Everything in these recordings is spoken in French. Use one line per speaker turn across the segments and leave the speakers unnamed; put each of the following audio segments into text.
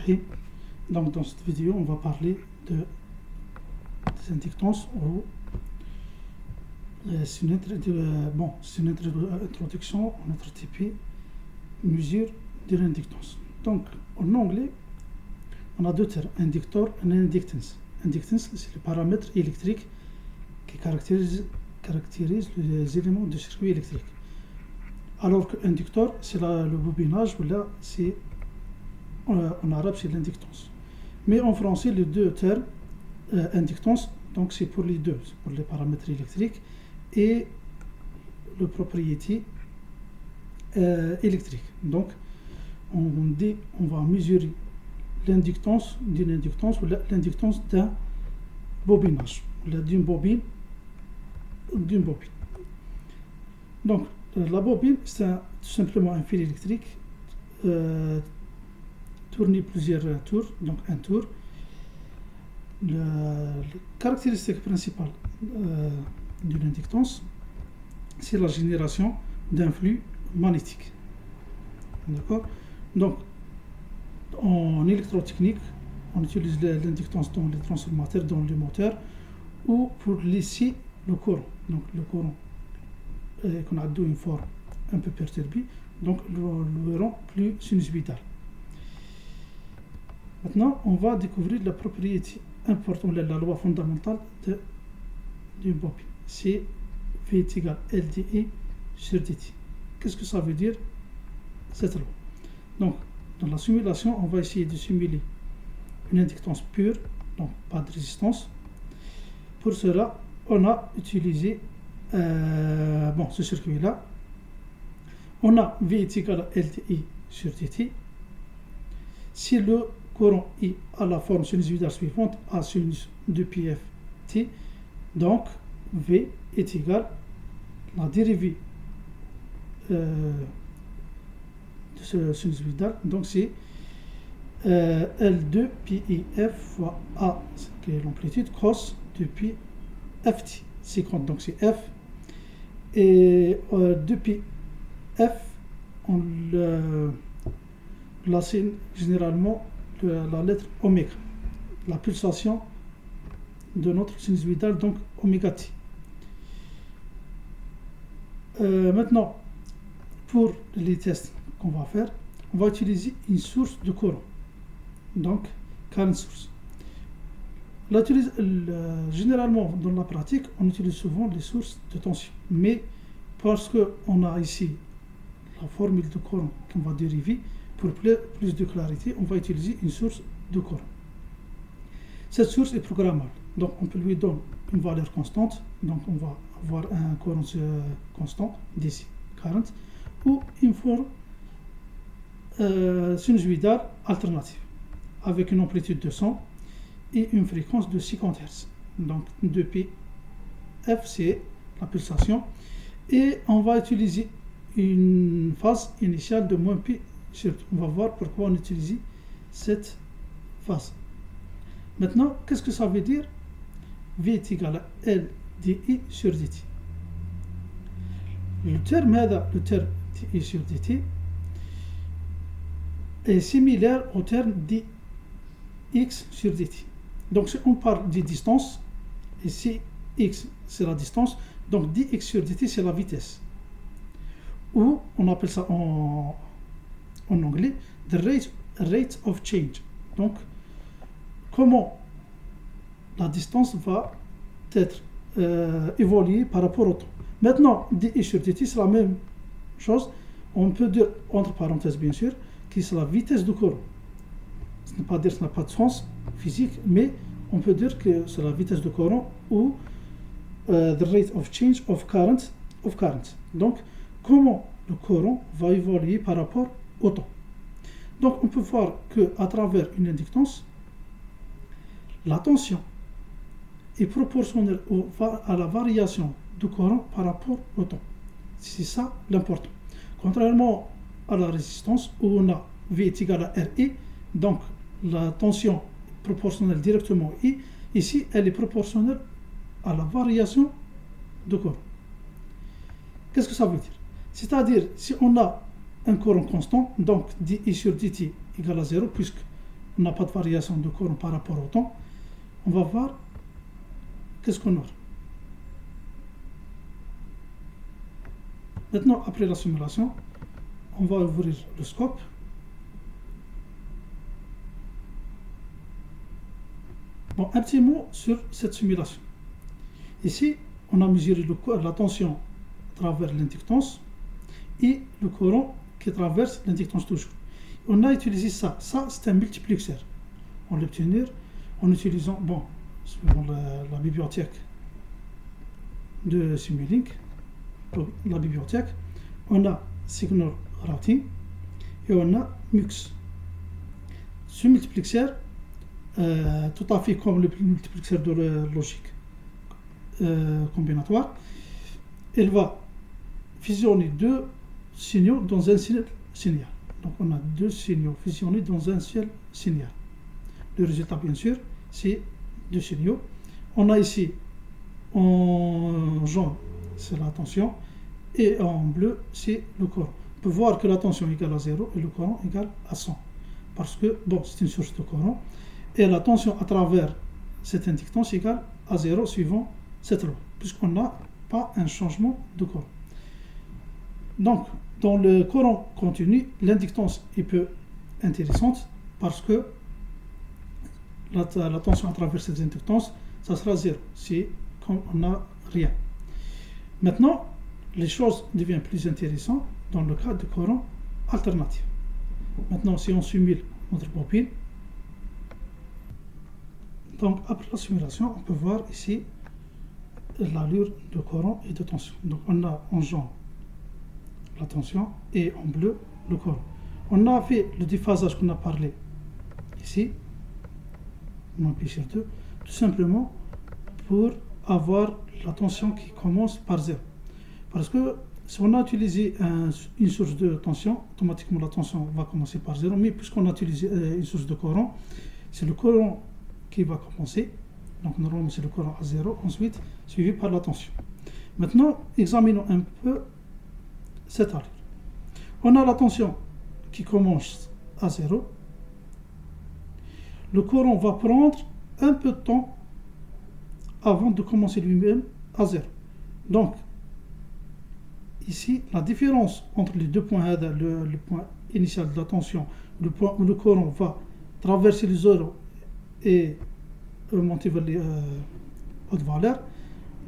Rahim. Donc dans cette vidéo, on va parler des inductances ou c'est une introduction à notre type mesure de l'inductance. Donc en anglais, on a deux termes, inducteur et inductance. Inductance, c'est le paramètre électrique qui caractérise les éléments du circuit électrique. Alors que inducteur, c'est le bobinage, ou là, c'est en arabe, c'est l'inductance. Mais en français, les deux termes, inductance, donc c'est pour les deux, c'est pour les paramètres électriques et le propriété électrique. Donc, on va mesurer l'inductance d'une inductance ou l'inductance d'un bobinage, d'une bobine. Donc, la bobine, c'est tout simplement un fil électrique tourné plusieurs tours, donc un tour. La caractéristique principale d'une inductance, c'est la génération d'un flux magnétique. D'accord? Donc, en électrotechnique, on utilise l'inductance dans les transformateurs, dans les moteurs, ou pour laisser le courant. Donc, le courant qu'on a une forme un peu perturbée, donc le rend plus sinusoïdal. Maintenant, on va découvrir la propriété importante, la loi fondamentale d'une bobine. C'est V est égal à LdI sur dt. Qu'est-ce que ça veut dire, cette loi? Donc, dans la simulation, on va essayer de simuler une inductance pure, donc pas de résistance. Pour cela, on a utilisé ce circuit-là. On a V est égal à LdI sur dt. Si le courant I a la forme sinusoïdale suivante, A sinus de πf t, donc V est égal à la dérivée de ce sinusoïdal, donc c'est L2 πif fois A, qui est l'amplitude, cos de pi ft, séquente, donc c'est F, et 2πf, on l'assigne généralement la lettre oméga, la pulsation de notre sinusoïdal, donc oméga t. Maintenant, pour les tests qu'on va faire, on va utiliser une source de courant, donc current source. Généralement, dans la pratique, on utilise souvent les sources de tension, mais parce qu'on a ici la formule de courant qu'on va dériver, pour plus de clarité, on va utiliser une source de courant. Cette source est programmable, donc on peut lui donner une valeur constante, donc on va avoir un courant constant, DC, current, ou une forme sinusoïdale alternative, avec une amplitude de 100 et une fréquence de 50 Hz. Donc 2πf, c'est la pulsation, et on va utiliser une phase initiale de moins π. On va voir pourquoi on utilise cette phase. Maintenant, qu'est-ce que ça veut dire? V est égal à LdI sur dt. Le terme dI sur dt est similaire au terme dx sur dt. Donc, si on parle de distance, et si x c'est la distance, donc dx sur dt c'est la vitesse. Ou on appelle ça en anglais, the rate of change. Donc, comment la distance va être évoluée par rapport au temps. Maintenant, dI sur dt, c'est la même chose. On peut dire, entre parenthèses bien sûr, que c'est la vitesse du courant. Ce n'est pas dire que ça n'a pas de sens physique, mais on peut dire que c'est la vitesse du courant ou the rate of change of current. Donc, comment le courant va évoluer par rapport au temps. Donc on peut voir qu'à travers une inductance, la tension est proportionnelle à la variation du courant par rapport au temps. C'est ça l'important. Contrairement à la résistance où on a V est égal à RI, donc la tension est proportionnelle directement à I, ici elle est proportionnelle à la variation du courant. Qu'est-ce que ça veut dire? C'est-à-dire, si on a un courant constant, donc dI sur dt égale à 0, puisque on n'a pas de variation de courant par rapport au temps, on va voir qu'est-ce qu'on aura. Maintenant, après la simulation, on va ouvrir le scope. Bon, un petit mot sur cette simulation. Ici, on a mesuré la tension à travers l'inductance et le courant qui traverse l'inductance toujours. On a utilisé ça. Ça, c'est un multiplexeur. On l'obtenir en utilisant, bon, suivant la bibliothèque de Simulink, la bibliothèque, on a Signal Routing et on a MUX. Ce multiplexeur, tout à fait comme le multiplexeur de logique combinatoire, il va fusionner deux signaux dans un seul signal. Donc on a deux signaux fusionnés dans un seul signal. Le résultat, bien sûr, c'est deux signaux. On a ici en jaune, c'est la tension, et en bleu, c'est le courant. On peut voir que la tension est égale à 0 et le courant est égal à 100. Parce que, bon, c'est une source de courant. Et la tension à travers cette inductance est égale à 0 suivant cette loi, puisqu'on n'a pas un changement de courant. Donc, dans le courant continu, l'inductance est peu intéressante parce que la tension à travers cette inductance, ça sera 0, c'est comme on n'a rien. Maintenant, les choses deviennent plus intéressantes dans le cas de courant alternatif. Maintenant, si on simule notre bobine, donc après la simulation, on peut voir ici l'allure de courant et de tension. Donc on a en jaune la tension et en bleu le courant. On a fait le déphasage qu'on a parlé ici, on appuie sur 2, tout simplement pour avoir la tension qui commence par 0. Parce que si on a utilisé une source de tension, automatiquement la tension va commencer par 0, mais puisqu'on a utilisé une source de courant, c'est le courant qui va commencer. Donc normalement c'est le courant à 0, ensuite suivi par la tension. Maintenant, examinons un peu cette allure. On a la tension qui commence à 0. Le courant va prendre un peu de temps avant de commencer lui-même à 0. Donc, ici, la différence entre les deux points, le point initial de la tension, le point où le courant va traverser les 0 et monter vers les hautes valeurs.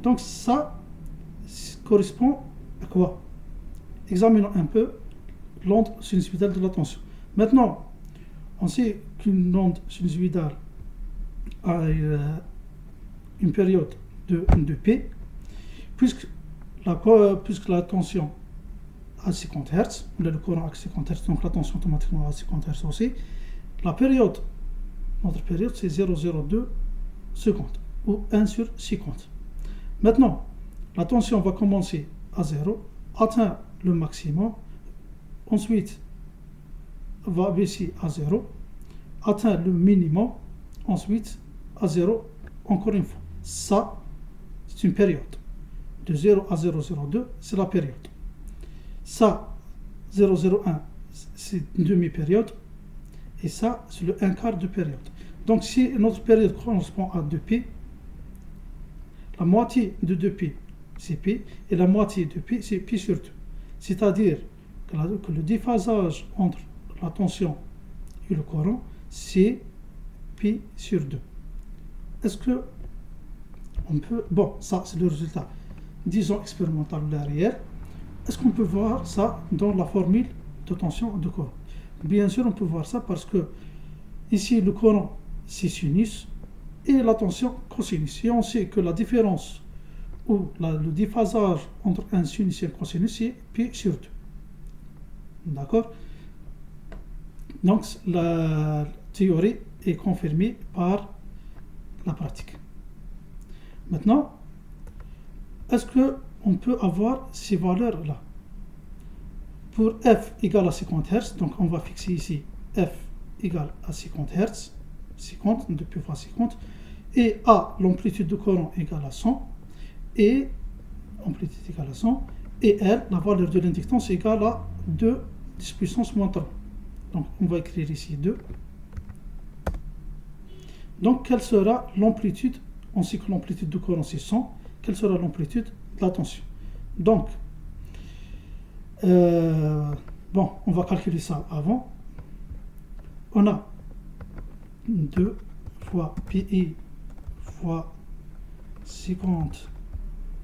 Donc ça correspond à quoi? Examinons un peu l'onde sinusoïdale de la tension. Maintenant, on sait qu'une onde sinusoïdale a une période de P, puisque la tension à 50 Hz, le courant à 50 Hz, donc la tension automatiquement à 50 Hz aussi, notre période c'est 0,02 secondes, ou 1 sur 50. Maintenant, la tension va commencer à 0, atteint le maximum, ensuite va baisser à 0, atteint le minimum, ensuite à 0, encore une fois. Ça, c'est une période. De 0 à 0,02, c'est la période. Ça, 0,01, c'est une demi-période. Et ça, c'est le 1/4 de période. Donc, si notre période correspond à 2P, la moitié de 2P, c'est P, et la moitié de P, c'est P sur 2. C'est-à-dire que le déphasage entre la tension et le courant, c'est P sur 2. Est-ce que on peut... Bon, ça, c'est le résultat, disons, expérimental derrière. Est-ce qu'on peut voir ça dans la formule de tension de courant? Bien sûr, on peut voir ça parce que ici, le courant, c'est sinus et la tension cosinus. Et on sait que la différence ou le déphasage entre un sinus et un cosinus, c'est P sur 2. D'accord? Donc, la théorie est confirmée par la pratique. Maintenant, est-ce qu'on peut avoir ces valeurs-là? Pour f égale à 50 Hz, donc on va fixer ici f égale à 50 Hz, 50, 2P fois 50, et A, l'amplitude de courant égale à 100, et amplitude égale à 100, et L, la valeur de l'inductance égale à 2 10 puissance moins 3. Donc on va écrire ici 2 Donc, quelle sera l'amplitude, on sait que l'amplitude du courant c'est 100, quelle sera l'amplitude de la tension? Donc, bon, on va calculer ça avant. On a 2 fois PI fois 50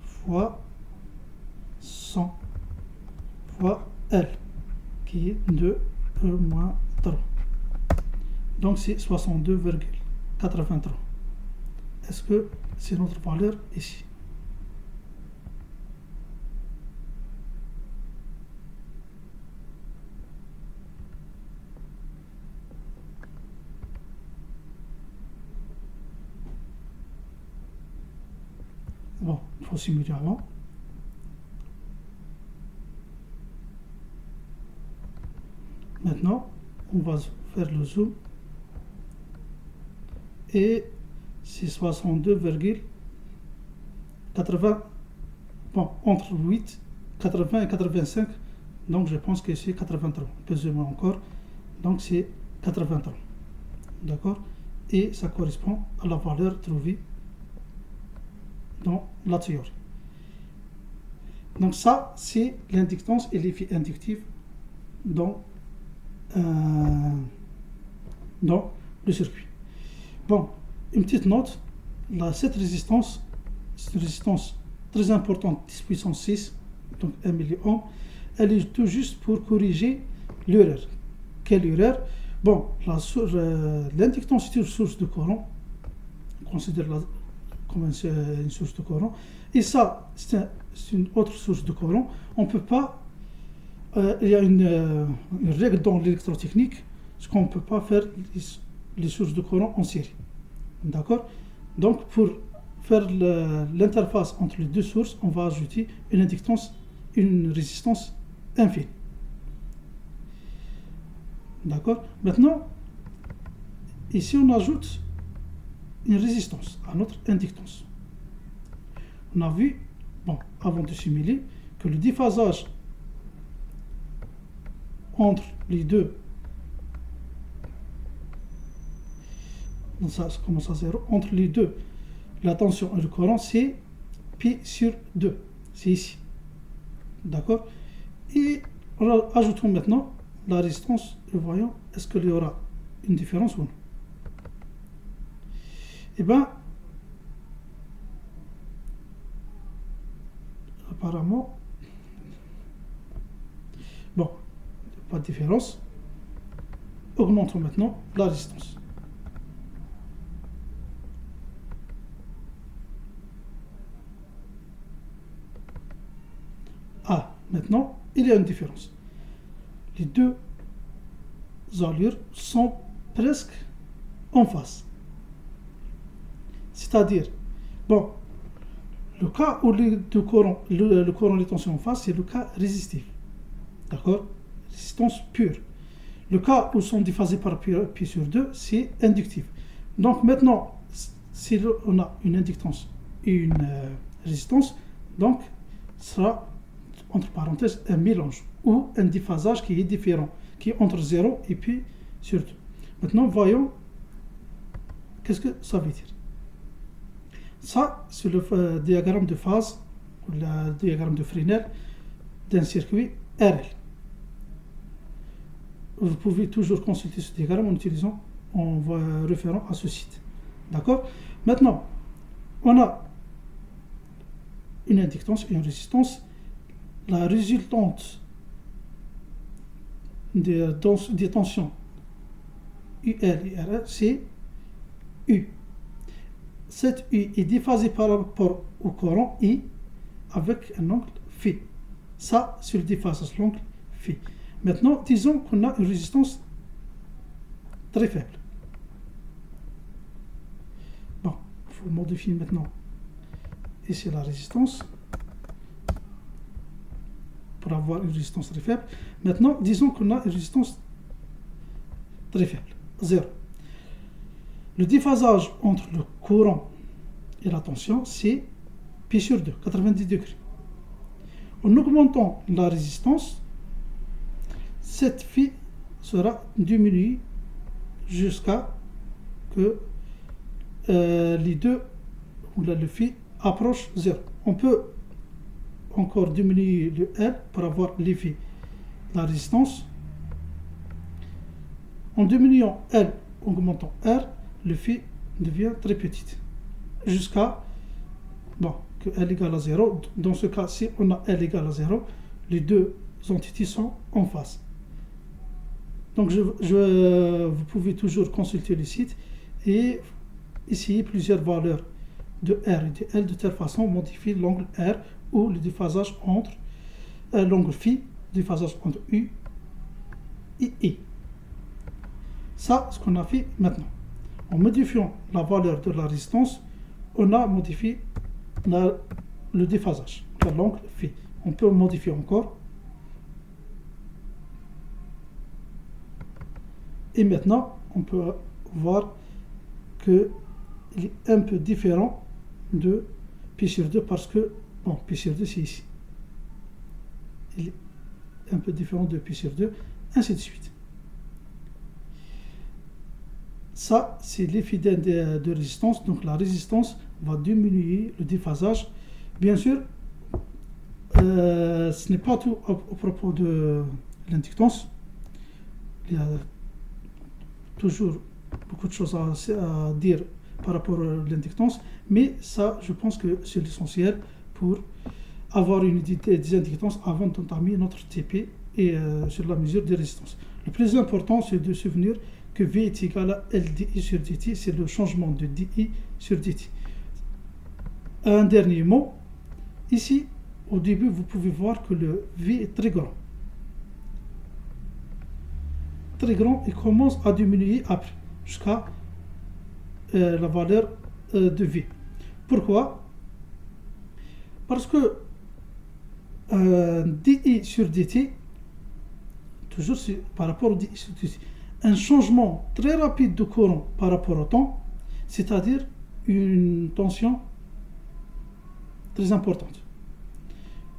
fois 100 fois L, qui est 2 moins 3. Donc c'est 62,83. Est-ce que c'est notre valeur ici? Bon, il faut simuler avant. Maintenant, on va faire le zoom. Et c'est 62,80. Bon, entre 8, 80 et 85. Donc je pense que c'est 83. Pesez-moi encore. Donc c'est 83. D'accord? Et ça correspond à la valeur trouvée dans la théorie. Donc ça, c'est l'inductance et l'effet inductif dans le circuit. Bon, une petite note, cette résistance, c'est une résistance très importante, 10 puissance 6, donc 1 milliohm, elle est tout juste pour corriger l'erreur. Quelle erreur? Bon, l'inductance est une source de courant, on considère comme une source de courant, et ça, c'est une autre source de courant. On ne peut pas, il y a une règle dans l'électrotechnique, ce qu'on ne peut pas faire les sources de courant en série. D'accord? Donc, pour faire l'interface entre les deux sources, on va ajouter une inductance, une résistance infinie. D'accord? Maintenant, ici, on ajoute une résistance à notre inductance. On a vu, bon, avant de simuler, que le déphasage entre les deux, donc ça commence à 0, entre les deux, la tension et le courant, c'est Pi sur 2, c'est ici. D'accord? Et ajoutons maintenant la résistance et voyons est-ce qu'il y aura une différence ou non. Eh bien, apparemment, bon, pas de différence. Augmentons maintenant la résistance. Ah, maintenant, il y a une différence. Les deux allures sont presque en face. C'est-à-dire, bon, le cas où le courant et les tensions en face, c'est le cas résistif. D'accord? Résistance pure. Le cas où sont déphasés par pi sur 2, c'est inductif. Donc maintenant, si on a une inductance et une résistance, donc ce sera entre parenthèses un mélange ou un déphasage qui est différent, qui est entre 0 et pi sur 2. Maintenant, voyons qu'est-ce que ça veut dire. Ça, c'est le diagramme de phase, ou le diagramme de Fresnel d'un circuit RL. Vous pouvez toujours consulter ce diagramme en référant à ce site. D'accord? Maintenant, on a une inductance et une résistance. La résultante des tensions UL et RL, c'est U. Cette U est déphasée par rapport au courant I avec un angle phi. Ça, c'est le déphasage, l'angle phi. Maintenant, disons qu'on a une résistance très faible. Bon, il faut modifier maintenant. Ici, la résistance. Pour avoir une résistance très faible. Maintenant, disons qu'on a une résistance très faible, 0. Le déphasage entre le courant et la tension, c'est pi sur 2, 90 degrés. En augmentant la résistance, cette phi sera diminuée jusqu'à que les deux, ou là, le phi approche 0. On peut encore diminuer le R pour avoir l'effet de la résistance. En diminuant L, augmentant R, le phi devient très petit. Jusqu'à que L égale à 0. Dans ce cas, si on a L égale à 0, les deux entités sont en phase. Donc vous pouvez toujours consulter le site et essayer plusieurs valeurs de R et de L de telle façon modifier l'angle R ou le déphasage entre l'angle phi, déphasage entre U et I. Ça, ce qu'on a fait maintenant. En modifiant la valeur de la résistance, on a modifié le déphasage de l'angle phi. On peut modifier encore. Et maintenant, on peut voir qu'il est un peu différent de pi sur 2 parce que, pi sur 2 c'est ici. Il est un peu différent de pi sur 2, ainsi de suite. Ça, c'est l'effet de résistance. Donc la résistance va diminuer le déphasage. Bien sûr, ce n'est pas tout au propos de l'inductance. Il y a toujours beaucoup de choses à dire par rapport à l'inductance, mais ça, je pense que c'est l'essentiel pour avoir une idée des inductances avant d'entamer notre TP et sur la mesure des résistances. Le plus important, c'est de se souvenir que V est égal à LDI sur dt, c'est le changement de DI sur dt. Un dernier mot, ici, au début, vous pouvez voir que le V est très grand. Très grand et commence à diminuer après, jusqu'à la valeur de V. Pourquoi? Parce que DI sur dt, toujours par rapport au DI sur dt, un changement très rapide de courant par rapport au temps, c'est-à-dire une tension très importante.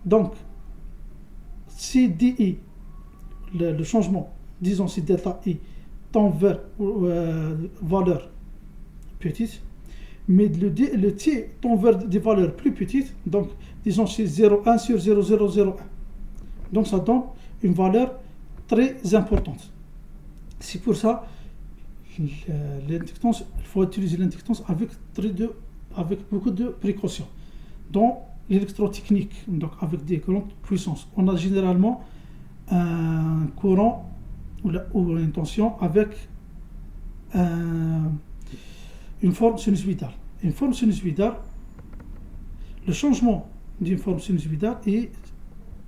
Donc, si DI, le changement, disons si delta I, tend vers valeur petite, mais le T tend vers des valeurs plus petites, donc disons c'est 0,1 sur 0,001. Donc ça donne une valeur très importante. C'est pour ça l'inductance, il faut utiliser l'inductance avec beaucoup de précautions. Dans l'électrotechnique, donc avec des grandes puissances, on a généralement un courant ou une tension avec une forme sinusoïdale. Une forme sinusoïdale, le changement d'une forme sinusoïdale est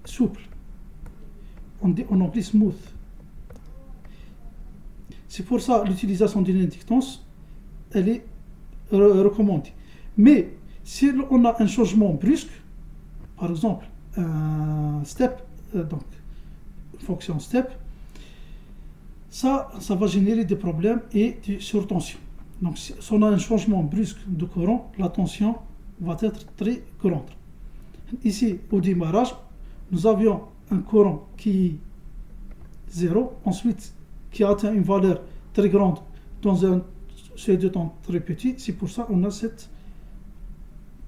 souple. On dit en anglais smooth. C'est pour ça l'utilisation d'une inductance, elle est recommandée. Mais si on a un changement brusque, par exemple un step, donc une fonction step, ça va générer des problèmes et des surtensions. Donc si on a un changement brusque de courant, la tension va être très grande. Ici, au démarrage, nous avions un courant qui est 0, ensuite qui a atteint une valeur très grande dans un seuil de temps très petit. C'est pour ça qu'on a cette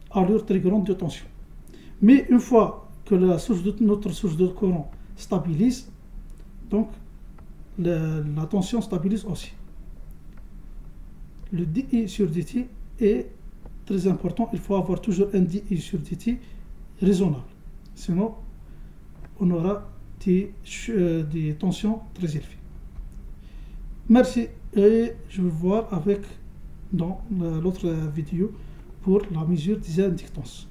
allure très grande de tension. Mais une fois que notre source de courant stabilise, donc la tension stabilise aussi. Le DI sur dt est très important. Il faut avoir toujours un DI sur dt raisonnable. Sinon, on aura des tensions très élevées. Merci et je vais vous voir dans l'autre vidéo pour la mesure des inductances.